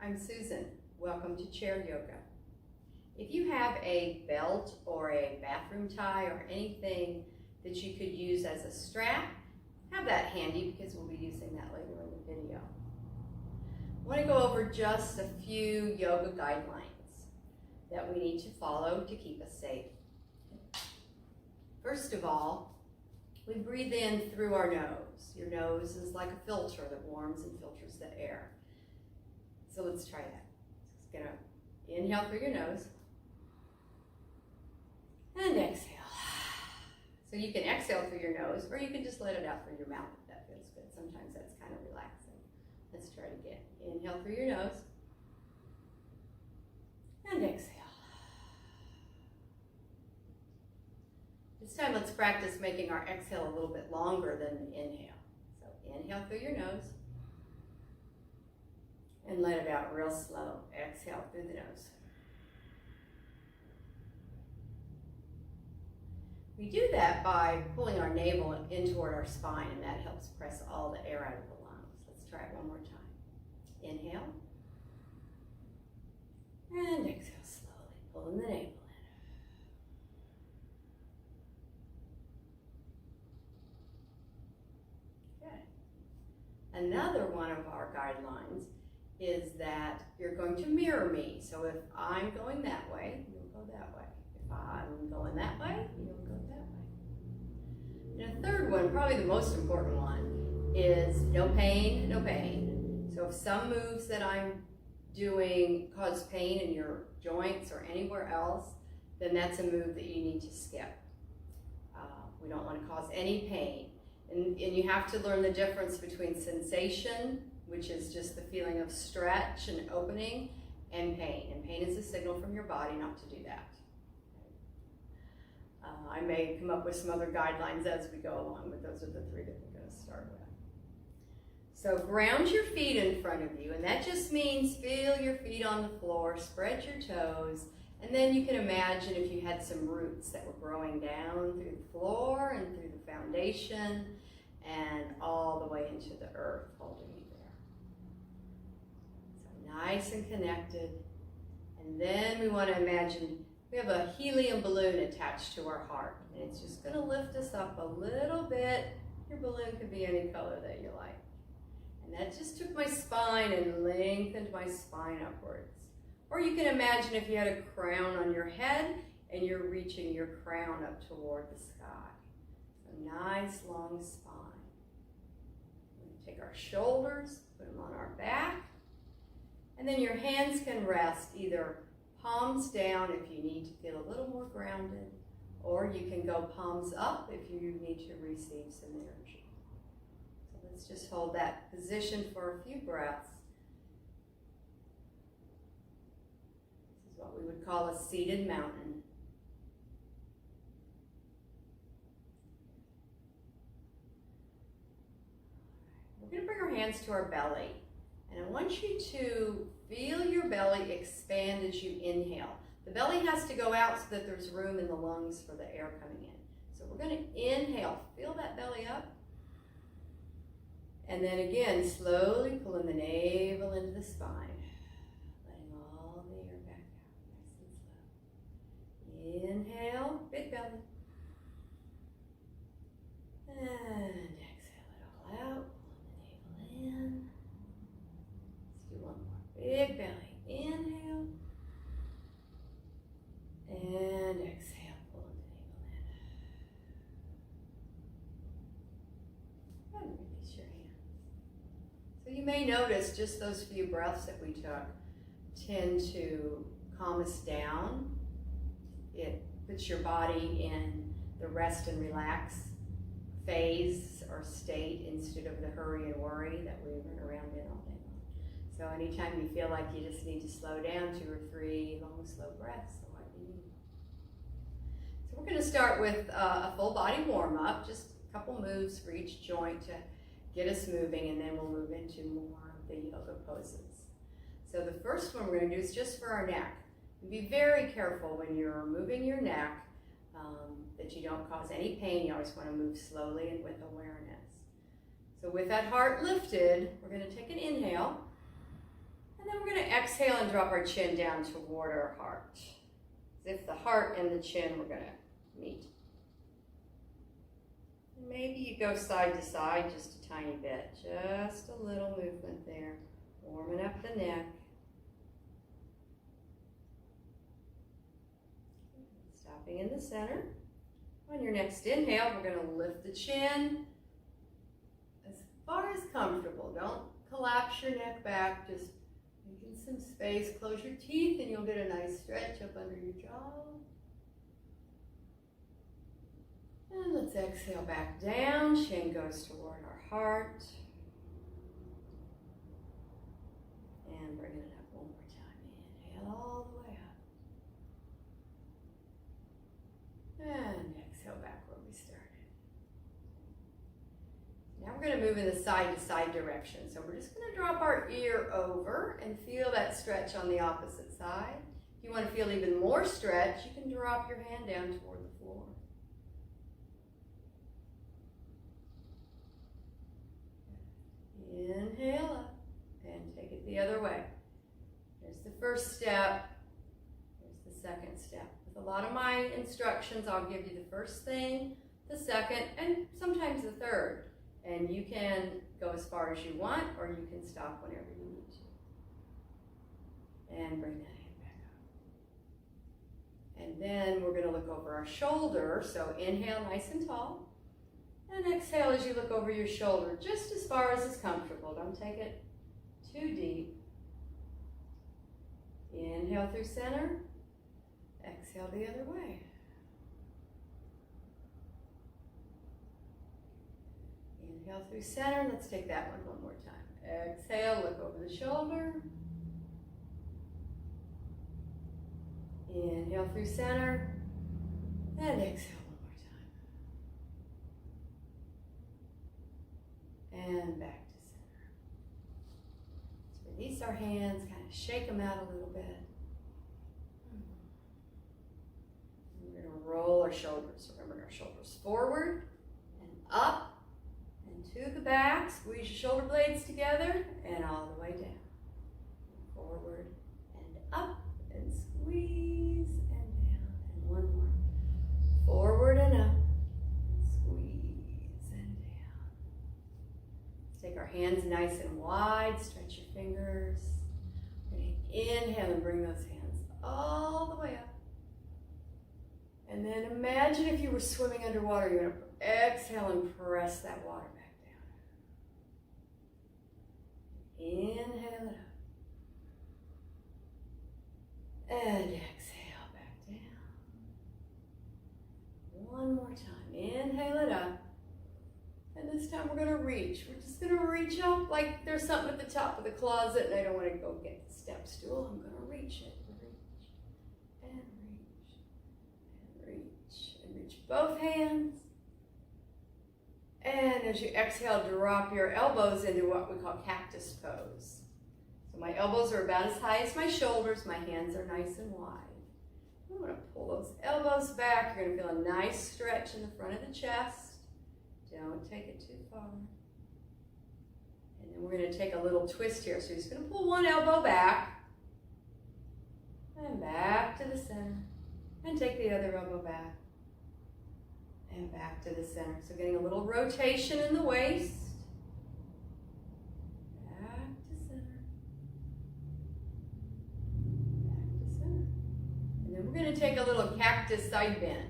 I'm Susan. Welcome to Chair Yoga. If you have a belt or a bathroom tie or anything that you could use as a strap, have that handy because we'll be using that later in the video. I want to go over just a few yoga guidelines that we need to follow to keep us safe. First of all, we breathe in through our nose. Your nose is like a filter that warms and filters the air. So let's try that. Just gonna inhale through your nose and exhale. So you can exhale through your nose or you can just let it out through your mouth if that feels good. Sometimes that's kind of relaxing. Let's try it again. Inhale through your nose and exhale. This time let's practice making our exhale a little bit longer than the inhale. So inhale through your nose and let it out real slow. Exhale through the nose. We do that by pulling our navel in toward our spine, and that helps press all the air out of the lungs. Let's try it one more time. Inhale and exhale slowly, pulling the navel in. Good. Another one of our guidelines is that you're going to mirror me. So if I'm going that way, you'll go that way. If I'm going that way, you'll go that way. And a third one, probably the most important one, is no pain, no pain. So if some moves that I'm doing cause pain in your joints or anywhere else, then that's a move that you need to skip. We don't want to cause any pain. And you have to learn the difference between sensation, which is just the feeling of stretch and opening, and pain. And pain is a signal from your body not to do that. I may come up with some other guidelines as we go along, but those are the three that we're going to start with. So ground your feet in front of you, and that just means feel your feet on the floor, spread your toes, and then you can imagine if you had some roots that were growing down through the floor and through the foundation and all the way into the earth, holding you there. So nice and connected. And then we want to imagine we have a helium balloon attached to our heart, and it's just going to lift us up a little bit. Your balloon could be any color that you like. And that just took my spine and lengthened my spine upwards. Or you can imagine if you had a crown on your head and you're reaching your crown up toward the sky. A nice long spine. Take our shoulders, put them on our back, and then your hands can rest either palms down if you need to feel a little more grounded, or you can go palms up if you need to receive some energy. So let's just hold that position for a few breaths. This is what we would call a seated mountain. We're going to bring our hands to our belly. And I want you to feel your belly expand as you inhale. The belly has to go out so that there's room in the lungs for the air coming in. So we're going to inhale, feel that belly up. And then again, slowly pulling the navel into the spine. Letting all the air back out, nice and slow. Inhale, big belly. And exhale it all out, pulling the navel in. One more. Big belly. Inhale. And exhale. Pulling the navel in. And release your hands. So you may notice just those few breaths that we took tend to calm us down. It puts your body in the rest and relax phase or state instead of the hurry and worry that we run around in all day. So anytime you feel like you just need to slow down, 2 or 3 long, slow breaths, so what do you need? So we're going to start with a full body warm-up, just a couple moves for each joint to get us moving, and then we'll move into more of the yoga poses. So the first one we're going to do is just for our neck. Be very careful when you're moving your neck that you don't cause any pain. You always want to move slowly and with awareness. So with that heart lifted, we're going to take an inhale, and then we're we're going to exhale and drop our chin down toward our heart. As if the heart and the chin were going to meet. Maybe you go side to side just a tiny bit, just a little movement there, warming up the neck. Stopping in the center. On your next inhale, we're going to lift the chin as far as comfortable. Don't collapse your neck back, just making some space. Close your teeth and you'll get a nice stretch up under your jaw. And let's exhale back down. Chin goes toward our heart. And bring it up one more time. Inhale all the way up. And exhale back where we started. Now we're going to move in the side-to-side direction. So we're just going to drop our ear over and feel that stretch on the opposite side. If you want to feel even more stretch, you can drop your hand down toward the floor. Inhale up and take it the other way. There's the first step. There's the second step. With a lot of my instructions, I'll give you the first thing, the second, and sometimes the third. And you can go as far as you want, or you can stop whenever you need to. And bring that hand back up. And then we're going to look over our shoulder. So inhale nice and tall. And exhale as you look over your shoulder, just as far as is comfortable. Don't take it too deep. Inhale through center. Exhale the other way. Inhale through center. Let's take that one more time. Exhale, look over the shoulder. Inhale through center. And exhale. And back to center. Let's release our hands, kind of shake them out a little bit. And we're going to roll our shoulders. So remember, our shoulders forward and up and to the back. Squeeze your shoulder blades together and all the way down. Forward and up and squeeze and down. And one more. Forward and up. Take our hands nice and wide, stretch your fingers. We're going to inhale and bring those hands all the way up. And then imagine if you were swimming underwater, you're going to exhale and press that water back down. Inhale it up. And exhale back down. One more time. Inhale it up. And this time we're going to reach. We're just going to reach up like there's something at the top of the closet and I don't want to go get the step stool. I'm going to reach it. Reach and reach and reach and reach both hands. And as you exhale, drop your elbows into what we call cactus pose. So my elbows are about as high as my shoulders. My hands are nice and wide. I'm going to pull those elbows back. You're going to feel a nice stretch in the front of the chest. Don't take it too far. And then we're going to take a little twist here. So you're just going to pull one elbow back. And back to the center. And take the other elbow back. And back to the center. So getting a little rotation in the waist. Back to center. Back to center. And then we're going to take a little cactus side bend.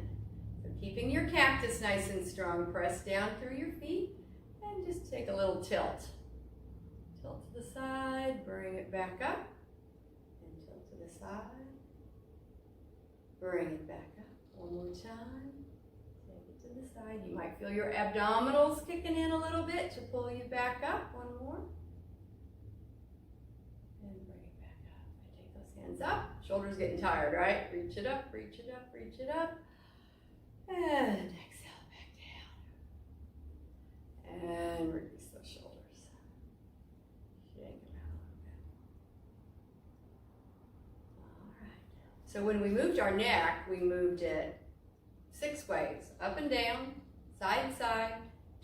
Keeping your cactus nice and strong, press down through your feet and just take a little tilt. Tilt to the side, bring it back up, and tilt to the side. Bring it back up. One more time. Take it to the side. You might feel your abdominals kicking in a little bit to pull you back up. One more. And bring it back up. And take those hands up. Shoulders getting tired, right? Reach it up, reach it up, reach it up. And exhale back down. And release those shoulders. Shake them out a little bit. All right. So when we moved our neck, we moved it 6 ways. Up and down, side, side,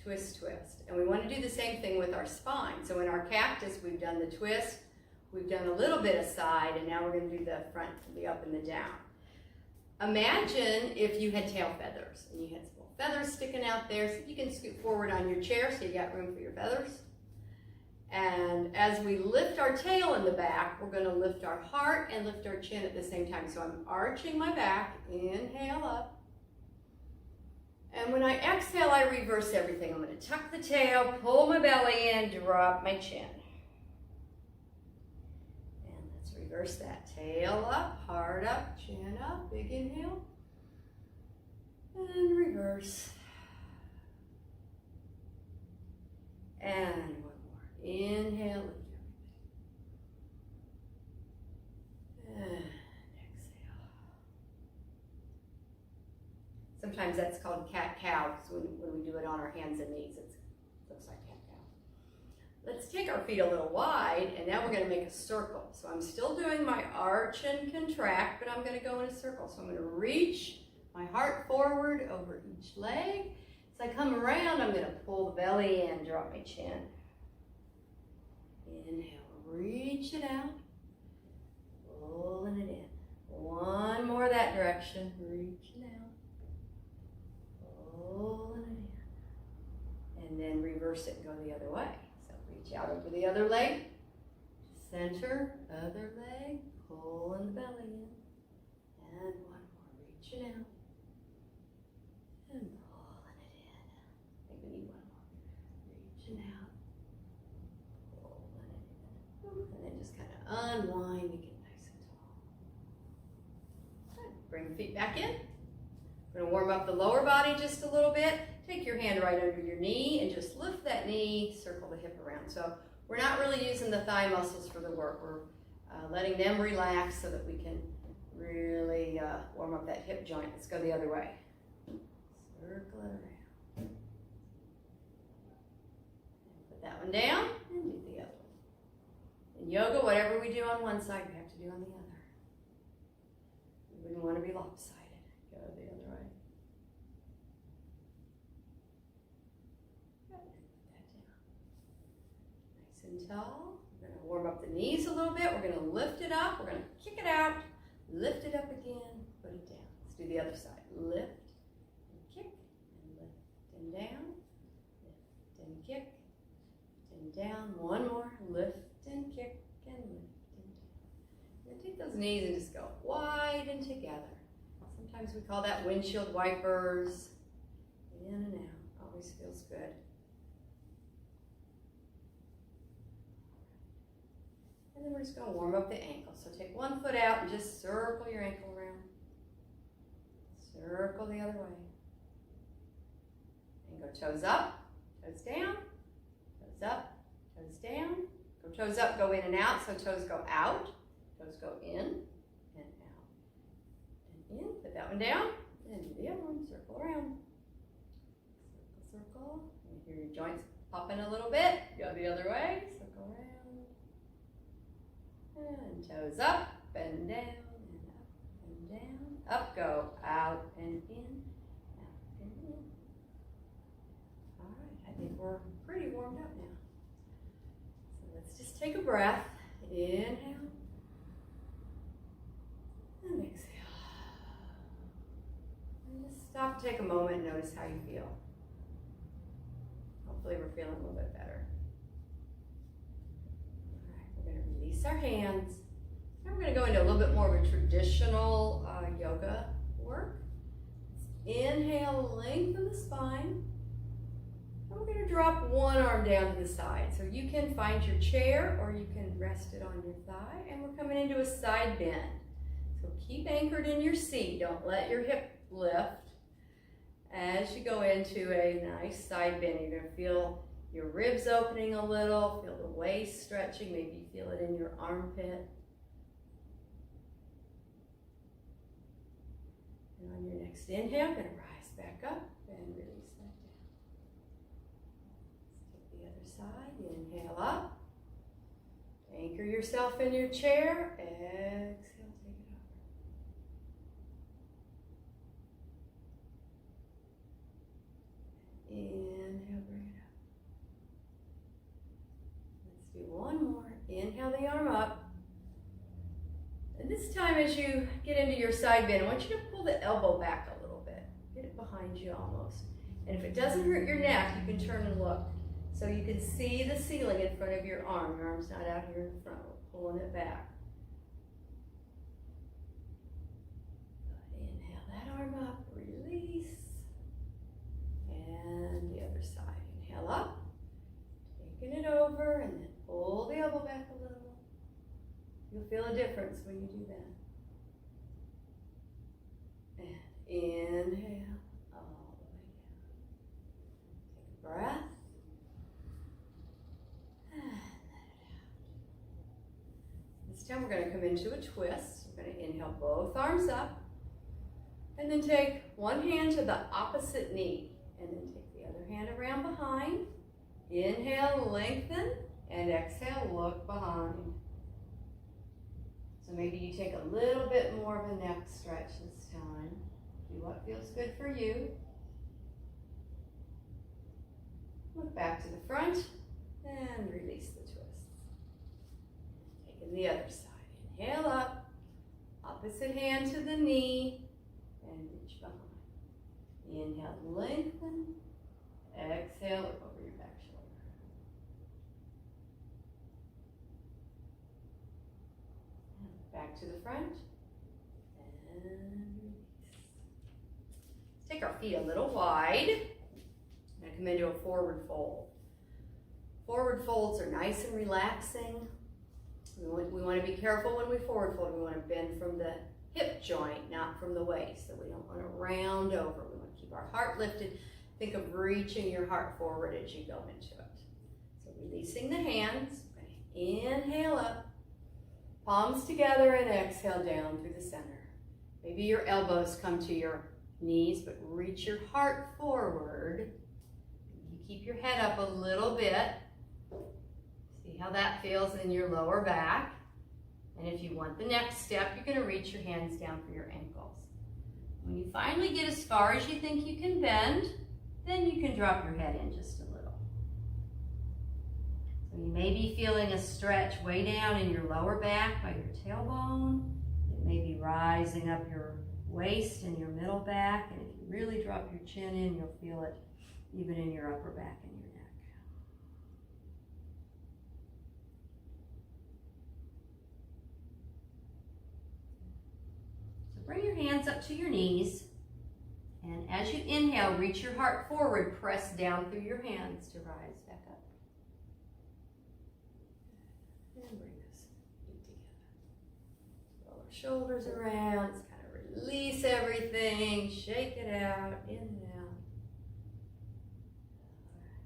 twist, twist. And we want to do the same thing with our spine. So in our cactus, we've done the twist. We've done a little bit of side, and now we're going to do the front, the up and the down. Imagine if you had tail feathers, and you had some little feathers sticking out there, so you can scoot forward on your chair so you got room for your feathers. And as we lift our tail in the back, we're going to lift our heart and lift our chin at the same time. So I'm arching my back, inhale up. And when I exhale, I reverse everything. I'm going to tuck the tail, pull my belly in, drop my chin. And let's reverse that. Tail up, heart up, chin up, big inhale. And reverse. And one more. Inhale, lift everything. And exhale. Sometimes that's called cat-cow, because when we do it on our hands and knees, it looks like cat-cow. Let's take our feet a little wide, and now we're going to make a circle. So I'm still doing my arch and contract, but I'm going to go in a circle. So I'm going to reach my heart forward over each leg. As I come around, I'm going to pull the belly in, drop my chin. Inhale, reach it out, pulling it in. One more that direction, reach it out, pulling it in. And then reverse it and go the other way. So reach out over the other leg, center, other leg, pulling the belly in. And one more, reach it out, and pulling it in. I think we need one more, reaching out. And then just kind of unwind and get nice and tall. Good. Bring the feet back in. We're going to warm up the lower body just a little bit. Take your hand right under your knee and just lift that knee, circle the hip around. So we're not really using the thigh muscles for the work. We're letting them relax so that we can really warm up that hip joint. Let's go the other way. Circle it around. Put that one down and do the other. In yoga, whatever we do on one side, we have to do on the other. We wouldn't want to be lopsided. Go the other way. Good. Put that down. Nice and tall. We're going to warm up the knees a little bit. We're going to lift it up. We're going to kick it out. Lift it up again. Put it down. Let's do the other side. Lift and kick and lift and down. Lift and kick and down. One more. Lift and kick and lift and down. And take those knees and just go wide and together. Sometimes we call that windshield wipers. In and out. Always feels good. And then we're just going to warm up the ankle. So take one foot out and just circle your ankle around. Circle the other way. And go toes up, toes down, toes up, toes down. Go toes up, go in and out, so toes go out, toes go in and out. And in, put that one down, and do the other one, circle around. Circle, circle. And hear your joints popping a little bit. Go the other way, circle around. And toes up and down and up and down. Up, go, out and in, out and in. All right, I think we're pretty warmed up now. Just take a breath. Inhale. And exhale. And just stop, take a moment, and notice how you feel. Hopefully we're feeling a little bit better. All right, we're going to release our hands. Now we're going to go into a little bit more of a traditional yoga work. Inhale, lengthen the spine. And we're going to drop one arm down to the side. So you can find your chair or you can rest it on your thigh. And we're coming into a side bend. So keep anchored in your seat. Don't let your hip lift. As you go into a nice side bend, you're going to feel your ribs opening a little, feel the waist stretching, maybe feel it in your armpit. And on your next inhale, going to rise back up and release that down. Let's take the other side. Inhale up. Anchor yourself in your chair. Exhale, take it over. Inhale, bring it up. Let's do one more. Inhale the arm up. And this time as you get into your side bend, I want you to pull the elbow back a little bit. Get it behind you almost. And if it doesn't hurt your neck, you can turn and look. So you can see the ceiling in front of your arm. Your arm's not out here in front. We're pulling it back. Inhale that arm up, release. And the other side. Inhale up, taking it over, and then pull the elbow back a little. You'll feel a difference when you do that. And inhale all the way down. Take a breath. And let it out. This time we're going to come into a twist. We're going to inhale both arms up. And then take one hand to the opposite knee. And then take the other hand around behind. Inhale, lengthen. And exhale, look behind. So maybe you take a little bit more of a neck stretch this time. Do what feels good for you. Look back to the front and release the twist. Taking the other side. Inhale up, opposite hand to the knee, and reach behind. Inhale, lengthen. Exhale, look over your back shoulder. Back to the front, and release. Let's take our feet a little wide, and come into a forward fold. Forward folds are nice and relaxing. We want to be careful when we forward fold. We want to bend from the hip joint, not from the waist. So we don't want to round over. We want to keep our heart lifted. Think of reaching your heart forward as you go into it. So releasing the hands, inhale up. Palms together and exhale down through the center. Maybe your elbows come to your knees, but reach your heart forward. You keep your head up a little bit. See how that feels in your lower back. And if you want the next step, you're going to reach your hands down for your ankles. When you finally get as far as you think you can bend, then you can drop your head in just a little. So you may be feeling a stretch way down in your lower back by your tailbone. It may be rising up your waist and your middle back. And if you really drop your chin in, you'll feel it even in your upper back and your neck. So bring your hands up to your knees. And as you inhale, reach your heart forward, press down through your hands to rise back up. And bring those feet together. Roll our shoulders around, just kind of release everything, shake it out, in and out. All right,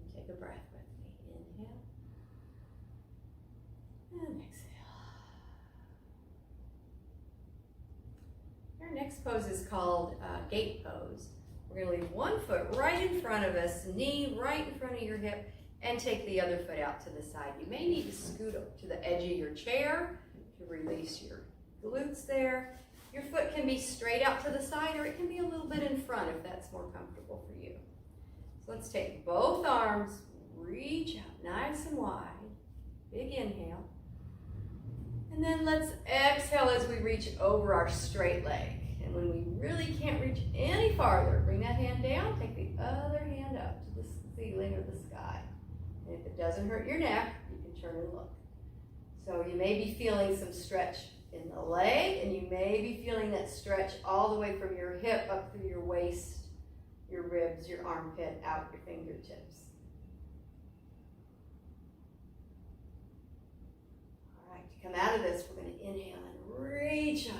and take a breath with me. Inhale, and exhale. Our next pose is called gate pose. We're going to leave one foot right in front of us, knee right in front of your hip, and take the other foot out to the side. You may need to scoot up to the edge of your chair to release your glutes there. Your foot can be straight out to the side, or it can be a little bit in front if that's more comfortable for you. So let's take both arms, reach out nice and wide. Big inhale. And then let's exhale as we reach over our straight leg. And when we really can't reach any farther, bring that hand down, take the other hand up to the ceiling or the sky. And if it doesn't hurt your neck, you can turn and look. So you may be feeling some stretch in the leg, and you may be feeling that stretch all the way from your hip up through your waist, your ribs, your armpit, out your fingertips. All right, to come out of this, we're going to inhale and reach up.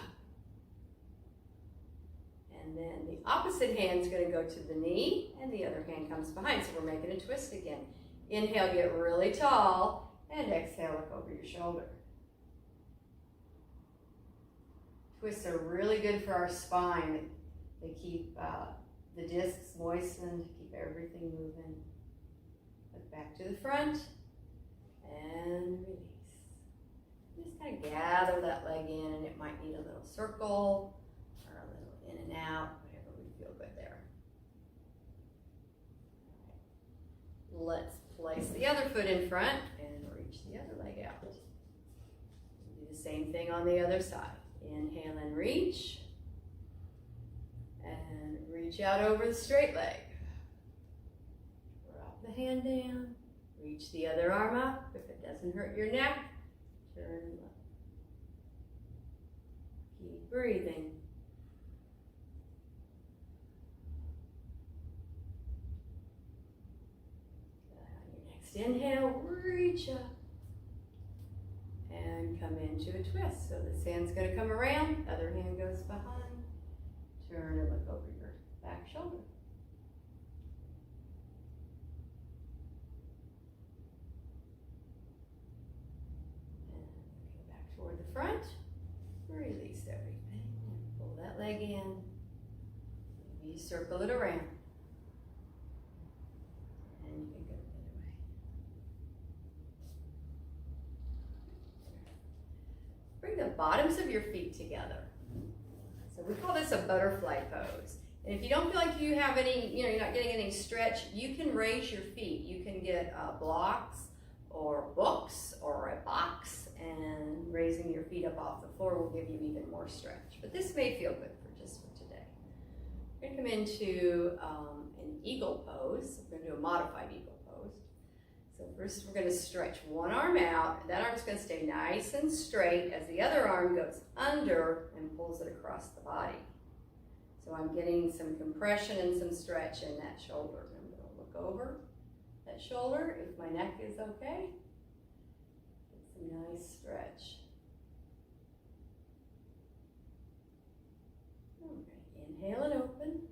And then the opposite hand's going to go to the knee, and the other hand comes behind. So we're making a twist again. Inhale, get really tall, and exhale, look over your shoulder. Twists are really good for our spine. They keep the discs moistened, keep everything moving. Look back to the front, and release. Just kind of gather that leg in, and it might need a little circle, or a little in and out, whatever we feel good there. All right. Let's place the other foot in front and reach the other leg out. thing on the other side. Inhale and reach. And reach out over the straight leg. Drop the hand down. Reach the other arm up. If it doesn't hurt your neck, turn up. Keep breathing. On your next inhale, reach up. And come into a twist. So this hand's going to come around, other hand goes behind. Turn and look over your back shoulder. And looking back toward the front. Release everything and pull that leg in. Maybe circle it around. And you can go the other way. Bring the bottoms of your feet together. So we call this a butterfly pose. And if you don't feel like you have any, you're not getting any stretch, you can raise your feet. You can get blocks or books or a box, and raising your feet up off the floor will give you even more stretch. But this may feel good for today. We're going to come into an eagle pose. We're going to do a modified eagle pose. So first we're going to stretch one arm out. That arm's going to stay nice and straight as the other arm goes under and pulls it across the body. So I'm getting some compression and some stretch in that shoulder. I'm going to look over that shoulder if my neck is okay. Get some nice stretch. Okay, inhale and open.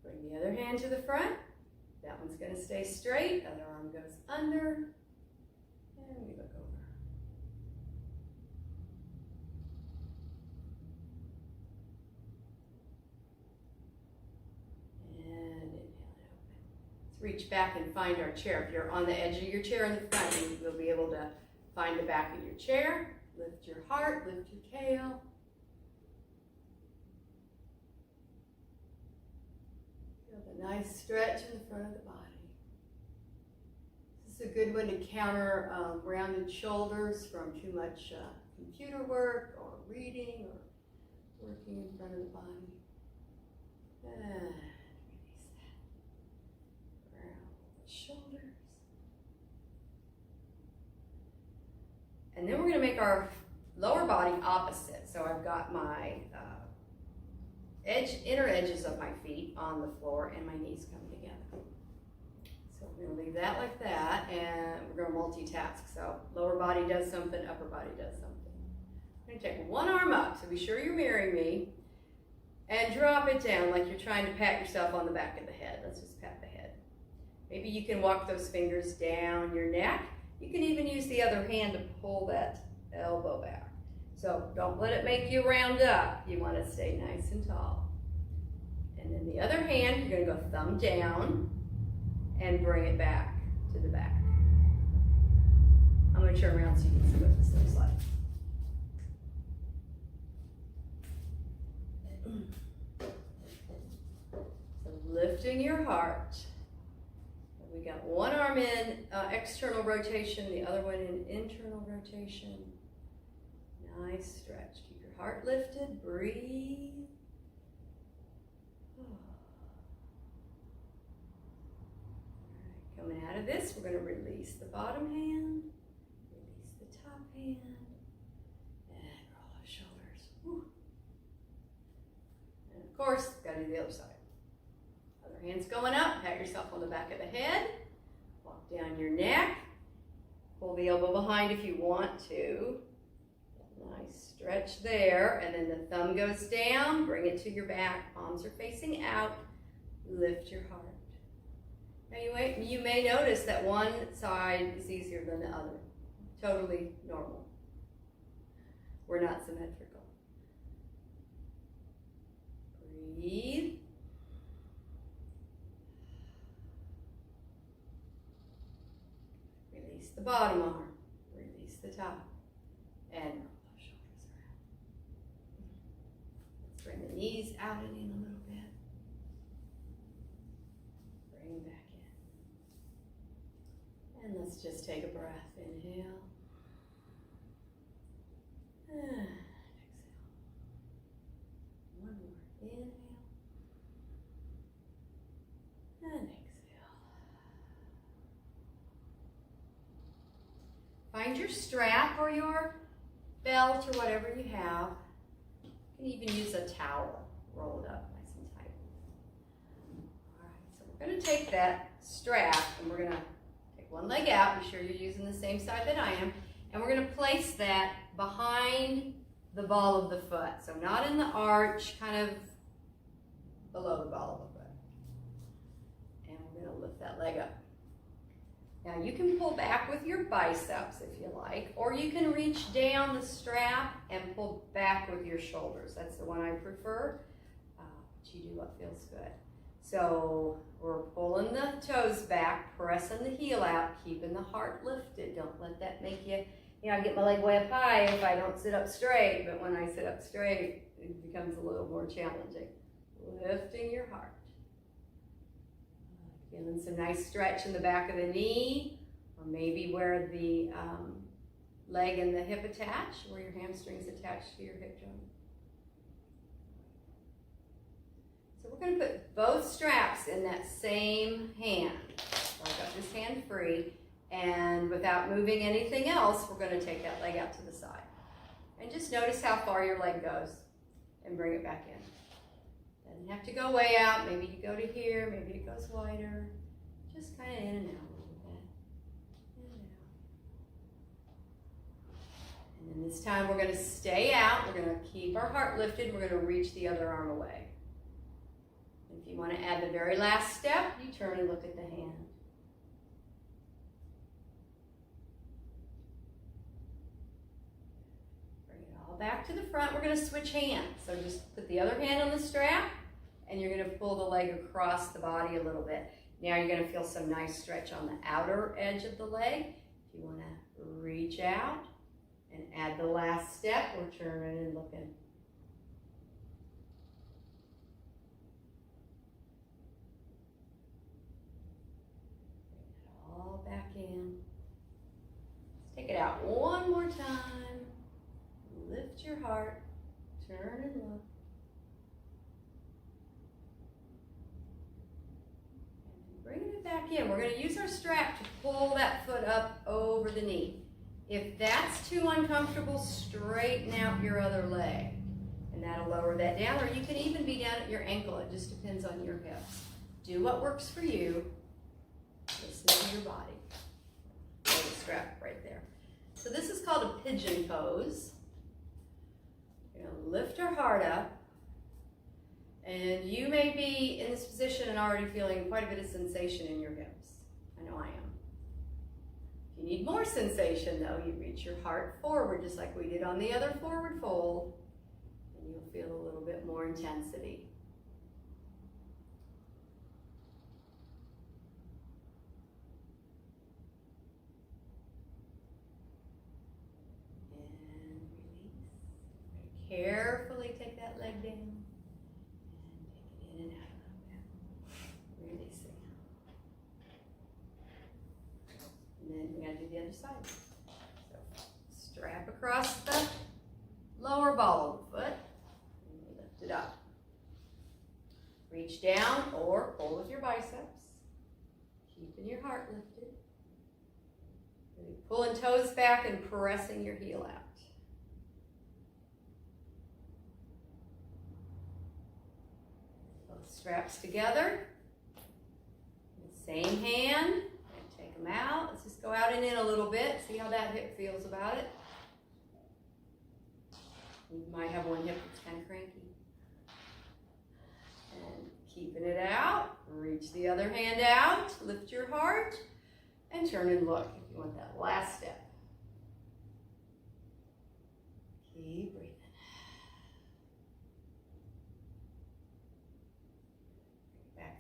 Bring the other hand to the front. That one's going to stay straight. Other arm goes under. And we look over. Reach back and find our chair. If you're on the edge of your chair in the front, you'll be able to find the back of your chair. Lift your heart, lift your tail. Feel the nice stretch in the front of the body. This is a good one to counter rounded shoulders from too much computer work or reading or working in front of the body. And shoulders. And then we're going to make our lower body opposite. So I've got my inner edges of my feet on the floor and my knees come together. So we're going to leave that like that, and we're going to multitask. So lower body does something, upper body does something. I'm going to take one arm up, so be sure you're mirroring me, and drop it down like you're trying to pat yourself on the back of the head. Let's just pat the head. Maybe you can walk those fingers down your neck. You can even use the other hand to pull that elbow back. So don't let it make you round up. You want to stay nice and tall. And then the other hand, you're going to go thumb down and bring it back to the back. I'm going to turn around so you can see what this looks like. So lifting your heart. We got one arm in external rotation, the other one in internal rotation. Nice stretch. Keep your heart lifted. Breathe. Oh. All right, coming out of this, we're going to release the bottom hand, release the top hand, and roll our shoulders. Woo. And of course, got to do the other side. Other hand's going up. Pat yourself on the back of the head. Walk down your neck. Pull the elbow behind if you want to. Nice stretch there. And then the thumb goes down. Bring it to your back. Palms are facing out. Lift your heart. Now you may notice that one side is easier than the other. Totally normal. We're not symmetrical. Breathe. Release the bottom arm. Release the top. And roll those shoulders around. Let's bring the knees out and in a little bit. Bring back in. And let's just take a breath. Inhale. Find your strap or your belt or whatever you have. You can even use a towel rolled up nice and tight. All right, so we're going to take that strap and we're going to take one leg out. Be sure you're using the same side that I am. And we're going to place that behind the ball of the foot. So not in the arch, kind of below the ball of the foot. And we're going to lift that leg up. Now you can pull back with your biceps if you like, or you can reach down the strap and pull back with your shoulders. That's the one I prefer, but you do what feels good. So we're pulling the toes back, pressing the heel out, keeping the heart lifted. Don't let that make you, I get my leg way up high if I don't sit up straight, but when I sit up straight, it becomes a little more challenging. Lifting your heart. Feeling some nice stretch in the back of the knee, or maybe where the leg and the hip attach, where your hamstrings attach to your hip joint. So we're going to put both straps in that same hand. So I've got this hand free, and without moving anything else, we're going to take that leg out to the side. And just notice how far your leg goes, and bring it back in. Doesn't have to go way out. Maybe you go to here, maybe it goes wider. Just kind of in and out a little bit. In and out. And then this time we're going to stay out. We're going to keep our heart lifted. We're going to reach the other arm away. If you want to add the very last step, you turn and look at the hand. Bring it all back to the front. We're going to switch hands. So just put the other hand on the strap, and you're going to pull the leg across the body a little bit. Now you're going to feel some nice stretch on the outer edge of the leg. If you want to reach out and add the last step, we're turning and looking. Bring it all back in. Let's take it out one more time. Lift your heart, turn and look. Bringing it back in. We're going to use our strap to pull that foot up over the knee. If that's too uncomfortable, straighten out your other leg. And that'll lower that down, or you can even be down at your ankle. It just depends on your hips. Do what works for you. Listen to your body. Hold the strap right there. So this is called a pigeon pose. We're going to lift our heart up. And you may be in this position and already feeling quite a bit of sensation in your hips. I know I am. If you need more sensation though, you reach your heart forward just like we did on the other forward fold, and you'll feel a little bit more intensity. And release. Very carefully take that leg down. In and out a little bit. Releasing. And then we're going to do the other side. So strap across the lower ball of the foot. And lift it up. Reach down or pull with your biceps. Keeping your heart lifted. Really pulling toes back and pressing your heel out. Straps together, same hand, and take them out. Let's just go out and in a little bit, see how that hip feels about it. You might have one hip that's kind of cranky. And keeping it out, reach the other hand out, lift your heart, and turn and look if you want that last step. Keep breathing.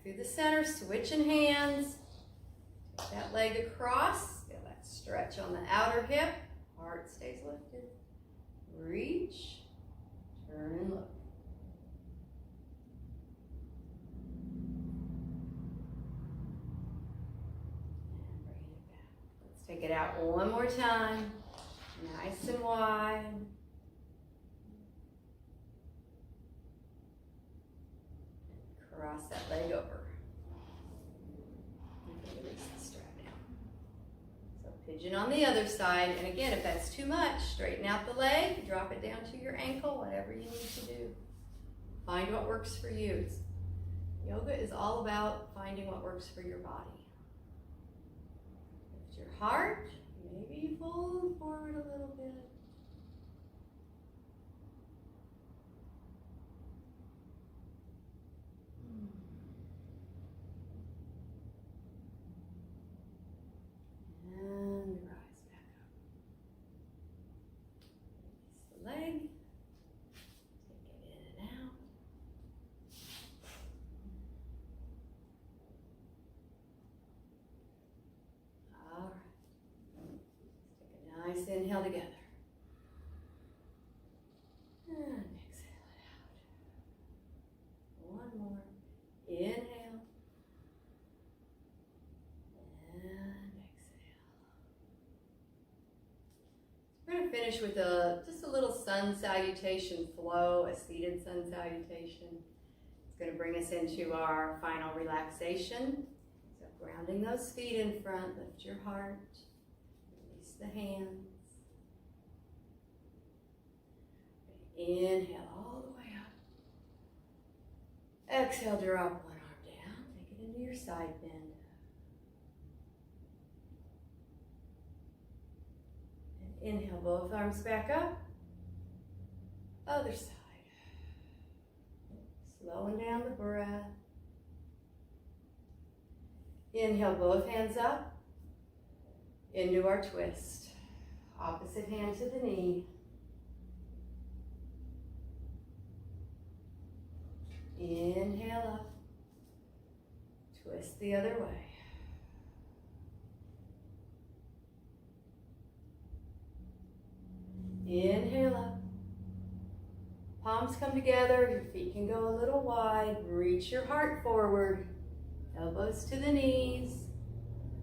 Through the center, switching hands. Take that leg across. Feel that stretch on the outer hip. Heart stays lifted. Reach, turn and look. And bring it back. Let's take it out one more time. Nice and wide. Cross that leg over. You can release the strap now. So Changing on the other side. And again, if that's too much, straighten out the leg, drop it down to your ankle, whatever you need to do. Find what works for you. Yoga is all about finding what works for your body. Lift your heart, maybe fold forward a little bit. And rise back up. Release the leg. Take it in and out. All right. Take a nice inhale together. And exhale it out. One more. Inhale. Finish with just a little sun salutation flow, a seated sun salutation. It's going to bring us into our final relaxation. So grounding those feet in front, lift your heart, release the hands. Inhale all the way up. Exhale, drop one arm down, take it into your side bend. Inhale, both arms back up. Other side. Slowing down the breath. Inhale, both hands up into our twist. Opposite hand to the knee. Inhale up. Twist the other way. Inhale up. Palms come together, your feet can go a little wide. Reach your heart forward. Elbows to the knees.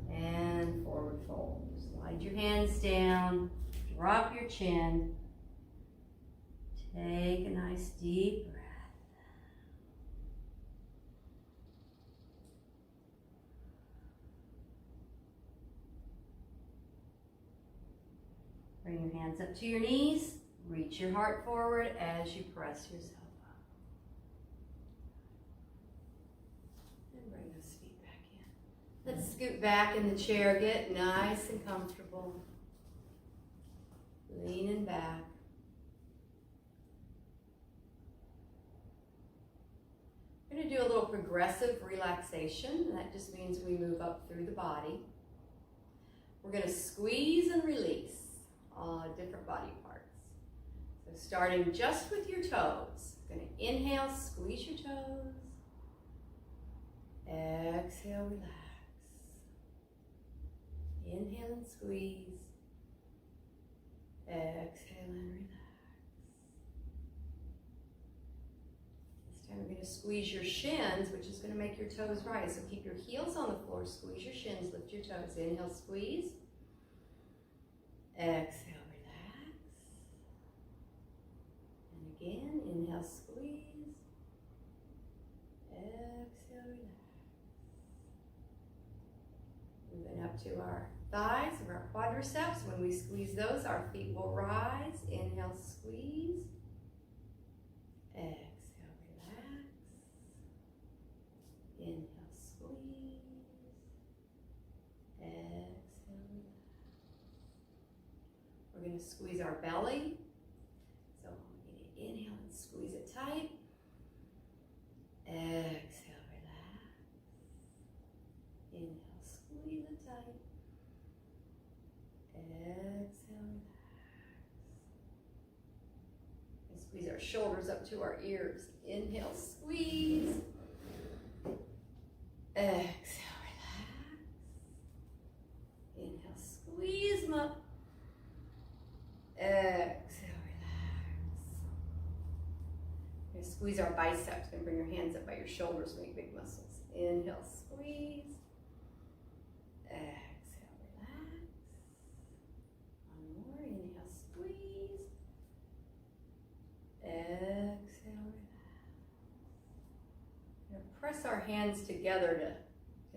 And forward fold. Slide your hands down. Drop your chin. Take a nice deep breath. Bring your hands up to your knees. Reach your heart forward as you press yourself up. And bring those feet back in. Let's scoot back in the chair. Get nice and comfortable. Leaning back. We're going to do a little progressive relaxation. That just means we move up through the body. We're going to squeeze and release different body parts. So starting just with your toes. Going to inhale, squeeze your toes. Exhale, relax. Inhale and squeeze. Exhale and relax. This time we're going to squeeze your shins, which is going to make your toes rise. So keep your heels on the floor, squeeze your shins, lift your toes. Inhale, squeeze. Exhale, relax. And again, inhale, squeeze. Exhale, relax. Moving up to our thighs and our quadriceps. When we squeeze those, our feet will rise. Inhale, squeeze. Exhale, relax. Inhale, squeeze. Exhale, relax. We're going to squeeze our belly. So I'm going to inhale and squeeze it tight. Exhale, relax. Inhale, squeeze it tight. Exhale, relax. And squeeze our shoulders up to our ears. Inhale, squeeze. Exhale, relax. Inhale, squeeze them up. Exhale, relax. We're going to squeeze our biceps and bring your hands up by your shoulders, make big muscles. Inhale, squeeze. Exhale, relax. One more. Inhale, squeeze. Exhale, relax. We're going to press our hands together to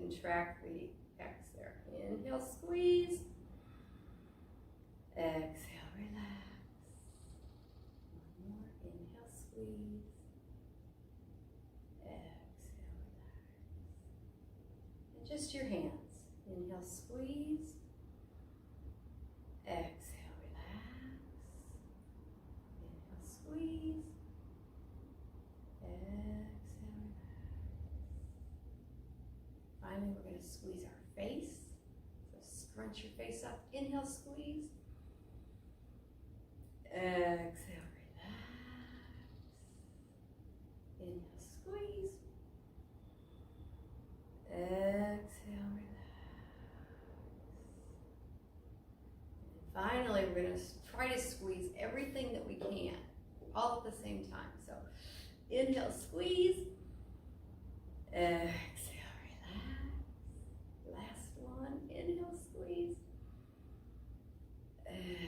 contract the pecs there. Inhale, squeeze. Exhale, relax. One more. Inhale, squeeze. Exhale, relax. And just your hands. Inhale, squeeze. Exhale, relax. Inhale, squeeze. Exhale, relax. Finally, we're going to squeeze our face. So scrunch your face up. Inhale, squeeze. Exhale, relax. Inhale, squeeze. Exhale, relax. And finally, we're going to try to squeeze everything that we can, all at the same time. So inhale, squeeze. Exhale, relax. Last one. Inhale, squeeze. Exhale, relax.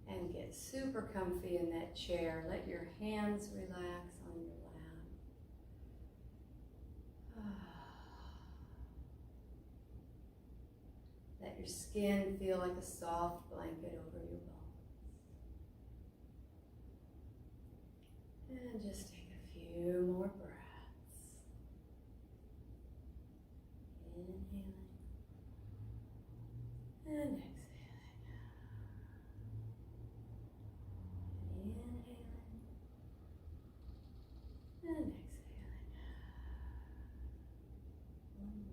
And get super comfy in that chair. Let your hands relax on your lap. Let your skin feel like a soft blanket over your bones. And just take a few more breaths. Inhaling and exhaling. Inhaling and exhaling. One more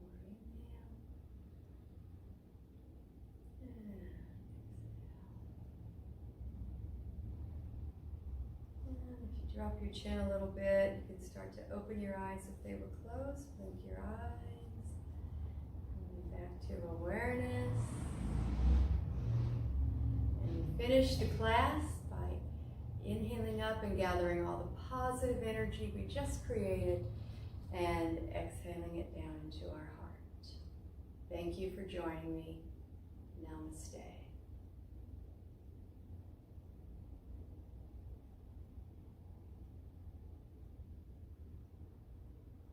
inhale and exhale. And if you drop your chin a little bit, you can start to open your eyes if they were closed. Blink your eyes. Coming back to awareness. And you finish the class by inhaling up and gathering all the positive energy we just created and exhaling it down into our heart. Thank you for joining me. Namaste.